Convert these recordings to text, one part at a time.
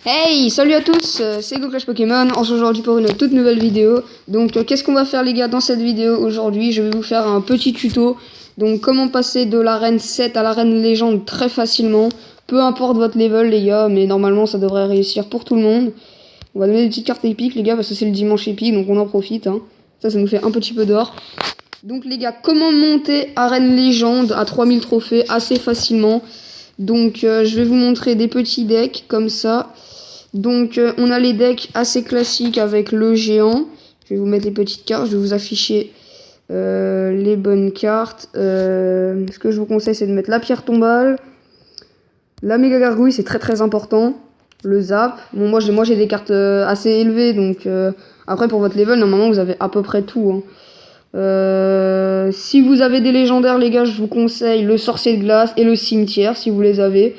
Hey, salut à tous, c'est GoClash Pokémon. On se retrouve aujourd'hui pour une toute nouvelle vidéo. Donc qu'est-ce qu'on va faire les gars dans cette vidéo aujourd'hui? Je vais vous faire un petit tuto. Donc comment passer de l'arène 7 à l'arène légende très facilement. Peu importe votre level les gars, mais normalement ça devrait réussir pour tout le monde. On va donner des petites cartes épiques les gars parce que c'est le dimanche épique, donc on en profite. Hein. Ça nous fait un petit peu d'or. Donc les gars, comment monter arène légende à 3000 trophées assez facilement? Donc je vais vous montrer des petits decks comme ça. Donc on a les decks assez classiques avec le géant. Je vais vous mettre les petites cartes, je vais vous afficher les bonnes cartes. Ce que je vous conseille c'est de mettre la pierre tombale, la méga gargouille, c'est très important. Le zap. Bon moi j'ai des cartes assez élevées, donc après pour votre level normalement vous avez à peu près tout. Hein. Si vous avez des légendaires les gars, je vous conseille le sorcier de glace et le cimetière si vous les avez.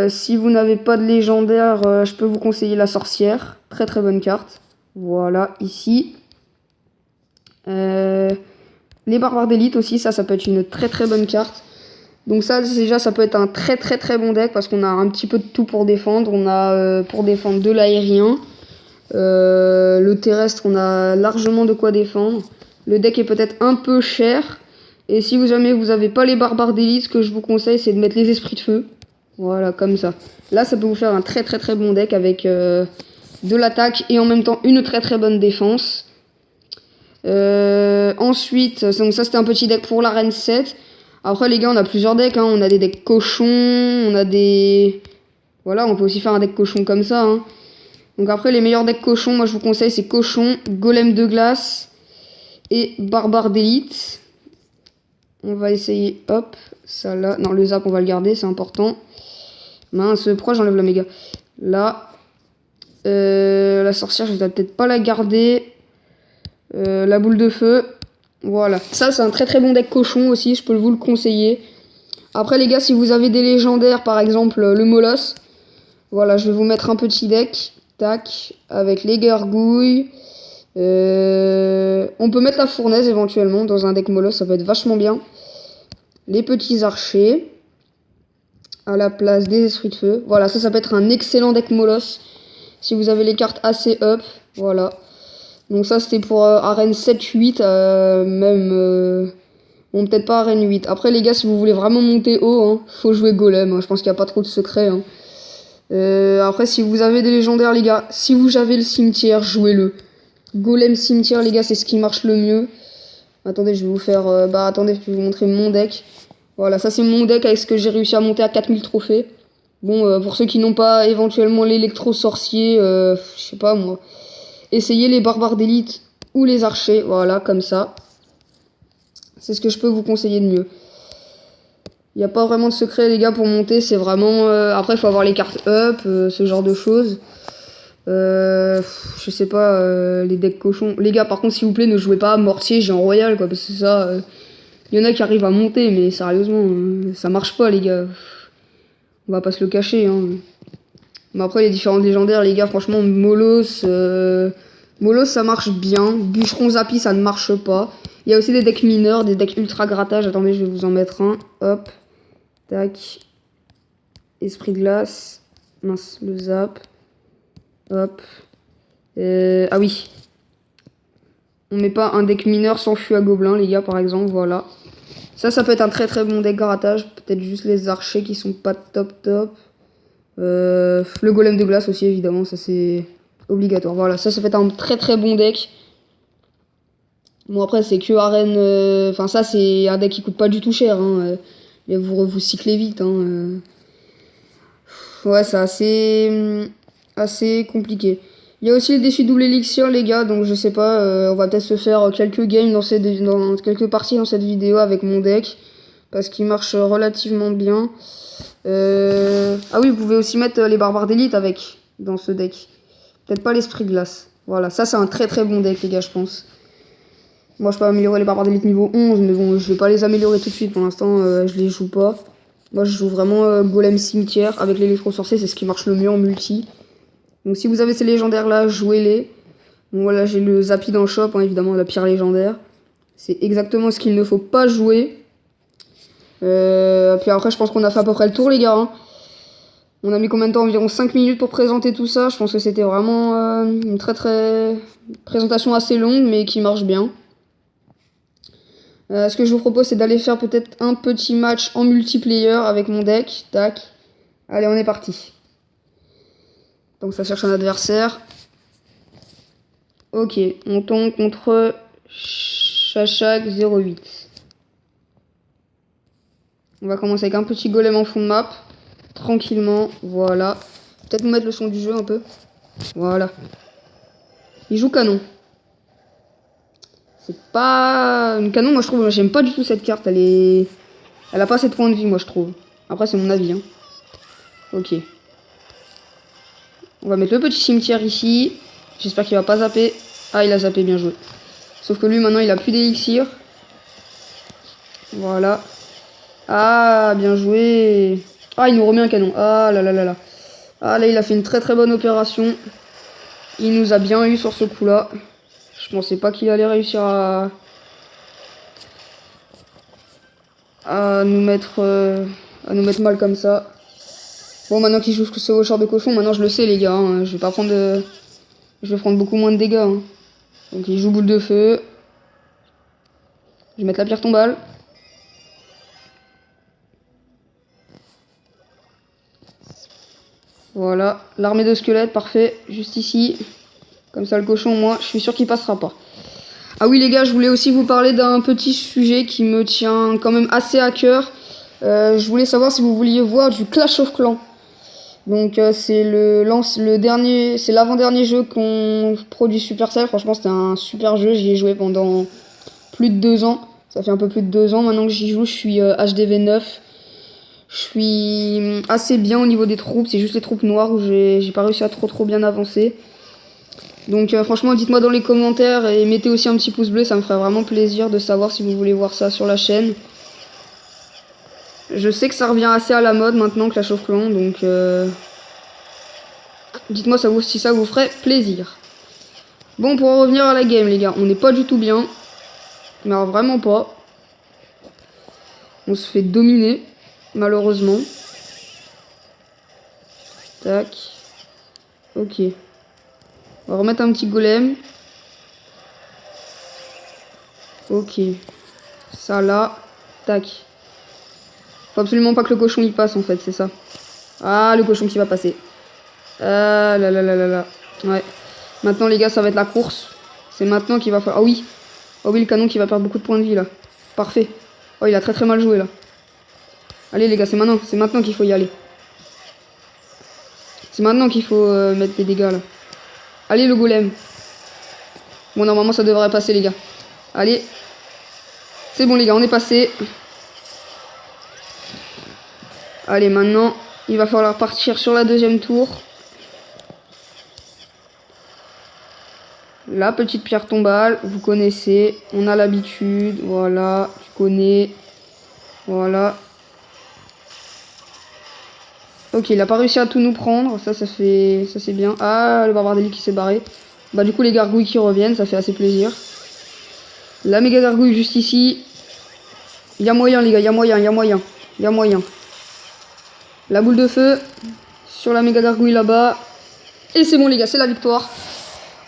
Si vous n'avez pas de légendaire, je peux vous conseiller la sorcière. Très bonne carte. Voilà, ici. Les barbares d'élite aussi, ça peut être une très bonne carte. Donc ça, déjà, ça peut être un très bon deck parce qu'on a un petit peu de tout pour défendre. On a pour défendre de l'aérien. Le terrestre, on a largement de quoi défendre. Le deck est peut-être un peu cher. Et si jamais vous n'avez pas les barbares d'élite, ce que je vous conseille, c'est de mettre les esprits de feu. Voilà, comme ça. Là, ça peut vous faire un très bon deck avec de l'attaque et en même temps une très bonne défense. Ensuite, donc ça c'était un petit deck pour l'arène 7. Après les gars, on a plusieurs decks. Hein. On a des decks cochons, on a des... Voilà, on peut aussi faire un deck cochon comme ça. Hein. Donc après, les meilleurs decks cochons, moi je vous conseille, c'est cochon, golem de glace et barbare d'élite. On va essayer, hop, ça là. Non, le zap, on va le garder, c'est important. Mince, pourquoi j'enlève la méga? Là, la sorcière, je vais peut-être pas la garder. La boule de feu. Voilà. Ça, c'est un très bon deck cochon aussi, je peux vous le conseiller. Après, les gars, si vous avez des légendaires, par exemple le Molosse, voilà, je vais vous mettre un petit deck. Tac, avec les gargouilles. On peut mettre la fournaise éventuellement dans un deck Molosse, ça peut être vachement bien. Les petits archers à la place des esprits de feu. Voilà, ça peut être un excellent deck Molosse si vous avez les cartes assez up. Voilà. Donc ça c'était pour arène 7-8, même... bon, peut-être pas arène 8. Après les gars, si vous voulez vraiment monter haut, hein, faut jouer golem. Hein. Je pense qu'il n'y a pas trop de secrets. Hein. Après, si vous avez des légendaires les gars, si vous avez le cimetière, jouez-le. Golem cimetière les gars, c'est ce qui marche le mieux. Attendez, je vais vous faire... attendez, je vais vous montrer mon deck. Voilà, ça c'est mon deck avec ce que j'ai réussi à monter à 4000 trophées. Bon, pour ceux qui n'ont pas éventuellement l'électro-sorcier, je sais pas moi. Essayez les barbares d'élite ou les archers, voilà, comme ça. C'est ce que je peux vous conseiller de mieux. Il n'y a pas vraiment de secret les gars pour monter, c'est vraiment... après, il faut avoir les cartes up, ce genre de choses. Je sais pas, les decks cochons. Les gars, par contre, s'il vous plaît, ne jouez pas à mortier, géant royal, quoi, parce que ça... il y en a qui arrivent à monter, mais sérieusement, ça marche pas, les gars. On va pas se le cacher. Hein. Mais après, les différents légendaires, les gars, franchement, Molosse, Molosse, ça marche bien. Bûcheron Zapi, ça ne marche pas. Il y a aussi des decks mineurs, des decks ultra grattage. Attendez, je vais vous en mettre un. Hop. Tac. Esprit de glace. Mince, le zap. Hop. Ah oui. On met pas un deck mineur sans fût à gobelin, les gars, par exemple, voilà. Ça peut être un très bon deck grattage. Peut-être juste les archers qui sont pas top. Le golem de glace aussi, évidemment, ça c'est obligatoire. Voilà, ça peut être un très bon deck. Bon, après, c'est que arène. Enfin, ça, c'est un deck qui coûte pas du tout cher. Hein. Et vous cyclez vite. Hein. Ouais, c'est assez compliqué. Il y a aussi les défis double élixir les gars, donc je sais pas, on va peut-être se faire quelques games dans quelques parties dans cette vidéo avec mon deck, parce qu'il marche relativement bien. Ah oui, vous pouvez aussi mettre les barbares d'élite avec, dans ce deck. Peut-être pas l'esprit de glace. Voilà, ça c'est un très bon deck les gars, je pense. Moi je peux améliorer les barbares d'élite niveau 11, mais bon, je vais pas les améliorer tout de suite, pour l'instant je les joue pas. Moi je joue vraiment golem cimetière, avec l'électro-sorcier, c'est ce qui marche le mieux en multi. Donc si vous avez ces légendaires là, jouez-les. Bon voilà, j'ai le Zapi dans le shop, hein, évidemment la pierre légendaire. C'est exactement ce qu'il ne faut pas jouer. Puis après je pense qu'on a fait à peu près le tour les gars. Hein. On a mis combien de temps? Environ 5 minutes pour présenter tout ça. Je pense que c'était vraiment une présentation assez longue, mais qui marche bien. Ce que je vous propose, c'est d'aller faire peut-être un petit match en multiplayer avec mon deck. Tac. Allez, on est parti. Donc ça cherche un adversaire. Ok, on tombe contre Chachak 08. On va commencer avec un petit golem en fond de map. Tranquillement, voilà. Peut-être nous mettre le son du jeu un peu. Voilà. Il joue canon. C'est pas... Une canon, moi je trouve, j'aime pas du tout cette carte. Elle a pas assez de points de vie, moi je trouve. Après, c'est mon avis. Hein. Ok. On va mettre le petit cimetière ici. J'espère qu'il va pas zapper. Ah, il a zappé, bien joué. Sauf que lui, maintenant, il a plus d'élixir. Voilà. Ah, bien joué. Ah, il nous remet un canon. Ah là là là là. Ah là, il a fait une très très bonne opération. Il nous a bien eu sur ce coup-là. Je pensais pas qu'il allait réussir à nous mettre mal comme ça. Bon, maintenant qu'il joue ce hochard de cochon, maintenant je le sais les gars. Hein. Je vais pas prendre je vais prendre beaucoup moins de dégâts. Hein. Donc il joue boule de feu. Je vais mettre la pierre tombale. Voilà, l'armée de squelettes, parfait, juste ici. Comme ça le cochon, moi, je suis sûr qu'il passera pas. Ah oui les gars, je voulais aussi vous parler d'un petit sujet qui me tient quand même assez à cœur. Je voulais savoir si vous vouliez voir du Clash of Clans. Donc c'est c'est l'avant-dernier jeu qu'on produit Supercell. Franchement c'était un super jeu, j'y ai joué pendant plus de 2 ans. Ça fait un peu plus de 2 ans maintenant que j'y joue, je suis HDV 9. Je suis assez bien au niveau des troupes, c'est juste les troupes noires où j'ai pas réussi à trop bien avancer. Donc franchement dites-moi dans les commentaires et mettez aussi un petit pouce bleu, ça me ferait vraiment plaisir de savoir si vous voulez voir ça sur la chaîne. Je sais que ça revient assez à la mode maintenant, Clash of Clans, donc dites-moi si ça vous ferait plaisir. Bon, pour en revenir à la game les gars, on n'est pas du tout bien. Mais alors vraiment pas. On se fait dominer, malheureusement. Tac. Ok. On va remettre un petit golem. Ok. Ça là. Tac. Faut absolument pas que le cochon y passe en fait, c'est ça. Ah, le cochon qui va passer. Ah là là là là là. Ouais. Maintenant les gars, ça va être la course. C'est maintenant qu'il va falloir... Ah oui. Oh oui, le canon qui va perdre beaucoup de points de vie là. Parfait. Oh, il a très mal joué là. Allez les gars, c'est maintenant qu'il faut y aller. C'est maintenant qu'il faut mettre des dégâts là. Allez le golem. Bon, normalement ça devrait passer les gars. Allez. C'est bon les gars, on est passé. Allez, maintenant, il va falloir partir sur la deuxième tour. La petite pierre tombale, vous connaissez. On a l'habitude. Voilà, tu connais. Voilà. Ok, il a pas réussi à tout nous prendre. Ça c'est bien. Ah, le barbare d'élite qui s'est barré. Bah du coup, les gargouilles qui reviennent, ça fait assez plaisir. La méga gargouille juste ici. Il y a moyen les gars, il y a moyen. La boule de feu sur la méga gargouille là-bas. Et c'est bon les gars, c'est la victoire.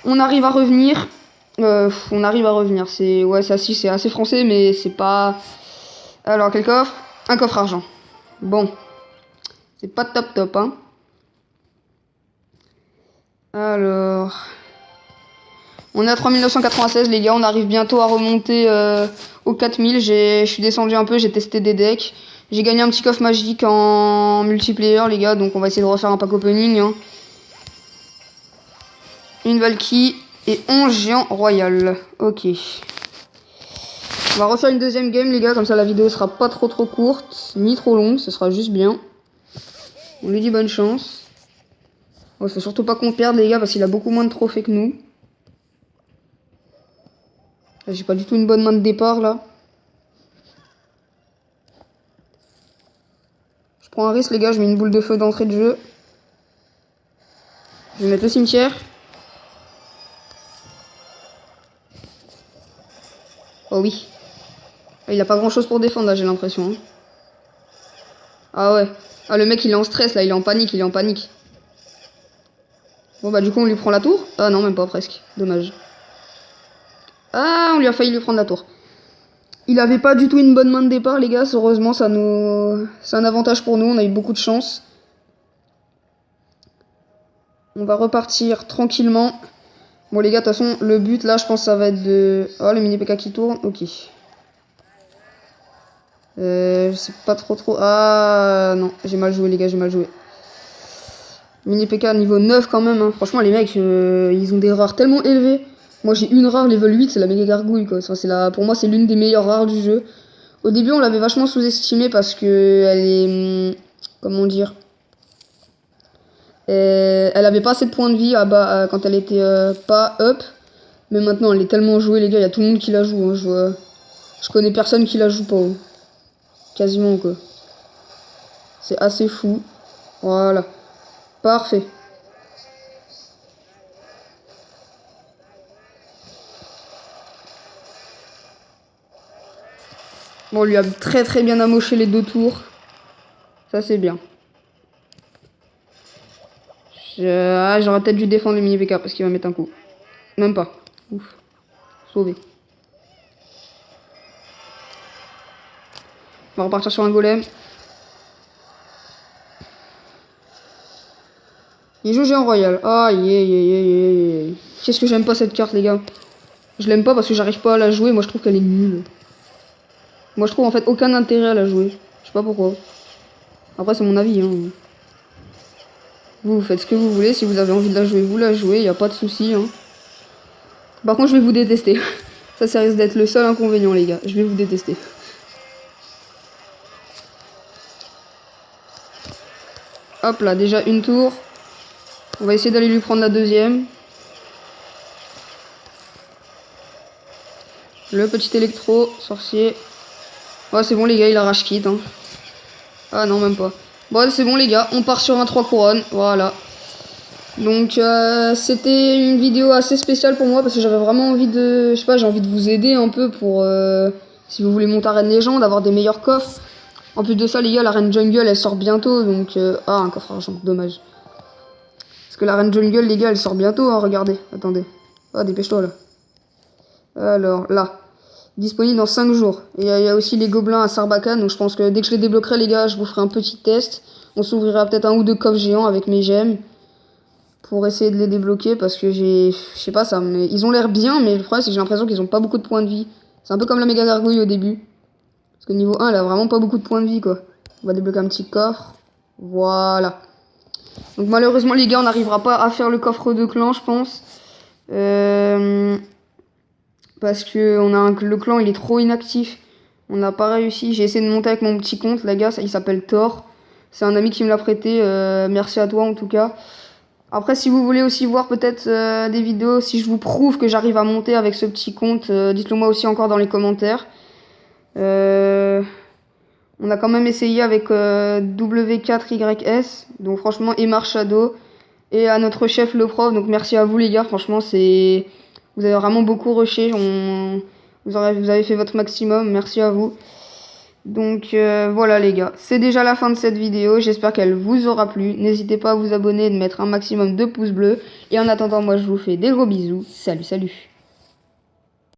On arrive à revenir. C'est assez français, mais c'est pas... Alors, quel coffre? Un coffre argent. Bon. C'est pas top, hein. Alors... On est à 3996 les gars, on arrive bientôt à remonter aux 4000. Je suis descendu un peu, j'ai testé des decks. J'ai gagné un petit coffre magique en multiplayer les gars, donc on va essayer de refaire un pack opening. Hein. Une Valkyrie et 11 géants royal. Ok. On va refaire une deuxième game les gars, comme ça la vidéo sera pas trop courte, ni trop longue, ce sera juste bien. On lui dit bonne chance. Il faut surtout pas qu'on perde les gars, parce qu'il a beaucoup moins de trophées que nous. J'ai pas du tout une bonne main de départ là. Je prends un risque les gars, je mets une boule de feu d'entrée de jeu. Je vais mettre le cimetière. Oh oui. Il a pas grand chose pour défendre là j'ai l'impression. Hein. Ah ouais. Ah, le mec, il est en stress, là. Il est en panique, il est en panique. Bon, bah, du coup, on lui prend la tour. Ah non, même pas, presque. Dommage. Ah, on lui a failli lui prendre la tour. Il avait pas du tout une bonne main de départ, les gars. Heureusement, c'est un avantage pour nous. On a eu beaucoup de chance. On va repartir tranquillement. Bon, les gars, de toute façon, le but, là, je pense, ça va être de... Oh, le mini PK qui tourne. Ok. Je sais pas trop... Ah, non. J'ai mal joué, les gars. J'ai mal joué. Mini PK niveau 9, quand même. Hein. Franchement, les mecs, ils ont des rares tellement élevés. Moi, j'ai une rare level 8. C'est la méga gargouille, quoi. Enfin, pour moi, c'est l'une des meilleures rares du jeu. Au début, on l'avait vachement sous-estimée parce que elle est... Comment dire? Elle avait pas assez de points de vie quand elle était pas up. Mais maintenant, elle est tellement jouée, les gars. Il y a tout le monde qui la joue. Hein. Je connais personne qui la joue pas. Hein. Quasiment, quoi. C'est assez fou. Voilà. Parfait. Bon, on lui a très bien amoché les 2 tours. Ça, c'est bien. J'aurais peut-être dû défendre le mini PK parce qu'il va mettre un coup. Même pas. Ouf. Sauvé. On va repartir sur un golem. Il joue géant royal. Aïe. Qu'est-ce que j'aime pas cette carte, les gars. Je l'aime pas parce que j'arrive pas à la jouer. Moi, je trouve qu'elle est nulle. Moi, je trouve en fait aucun intérêt à la jouer. Je sais pas pourquoi. Après, c'est mon avis. Hein. Vous faites ce que vous voulez. Si vous avez envie de la jouer, vous la jouez. Y a pas de souci. Hein. Par contre, je vais vous détester. Ça risque d'être le seul inconvénient, les gars. Je vais vous détester. Hop là, déjà une tour. On va essayer d'aller lui prendre la deuxième. Le petit électro, sorcier. Ouais, c'est bon, les gars, il arrache quitte. Hein. Ah non, même pas. Bon, c'est bon, les gars, on part sur un 3 couronnes. Voilà. Donc, c'était une vidéo assez spéciale pour moi parce que j'avais vraiment envie de... Je sais pas, j'ai envie de vous aider un peu pour... si vous voulez monter à Reine Légende, avoir des meilleurs coffres. En plus de ça, les gars, la Reine Jungle, elle sort bientôt. Donc, ah, un coffre argent, dommage. Parce que la Reine Jungle, les gars, elle sort bientôt. Hein, regardez, attendez. Ah, dépêche-toi, là. Alors, là. Disponible dans 5 jours. Et il y a aussi les gobelins à Sarbacane. Donc, je pense que dès que je les débloquerai, les gars, je vous ferai un petit test. On s'ouvrira peut-être 1 ou 2 coffres géants avec mes gemmes. Pour essayer de les débloquer parce que je sais pas ça, mais ils ont l'air bien, mais le problème c'est que j'ai l'impression qu'ils ont pas beaucoup de points de vie. C'est un peu comme la méga gargouille au début. Parce que niveau 1, elle a vraiment pas beaucoup de points de vie quoi. On va débloquer un petit coffre. Voilà. Donc malheureusement les gars, on n'arrivera pas à faire le coffre de clan, je pense. Parce que le clan il est trop inactif. On n'a pas réussi. J'ai essayé de monter avec mon petit compte, les gars, il s'appelle Thor. C'est un ami qui me l'a prêté. Merci à toi en tout cas. Après, si vous voulez aussi voir peut-être des vidéos, si je vous prouve que j'arrive à monter avec ce petit compte, dites-le moi aussi encore dans les commentaires. On a quand même essayé avec W4YS, donc franchement, et Shadow, et à notre chef le prof, donc merci à vous les gars, franchement, vous avez vraiment beaucoup rushé, vous avez fait votre maximum, merci à vous. Donc voilà les gars, c'est déjà la fin de cette vidéo, j'espère qu'elle vous aura plu. N'hésitez pas à vous abonner et de mettre un maximum de pouces bleus. Et en attendant, moi je vous fais des gros bisous. Salut.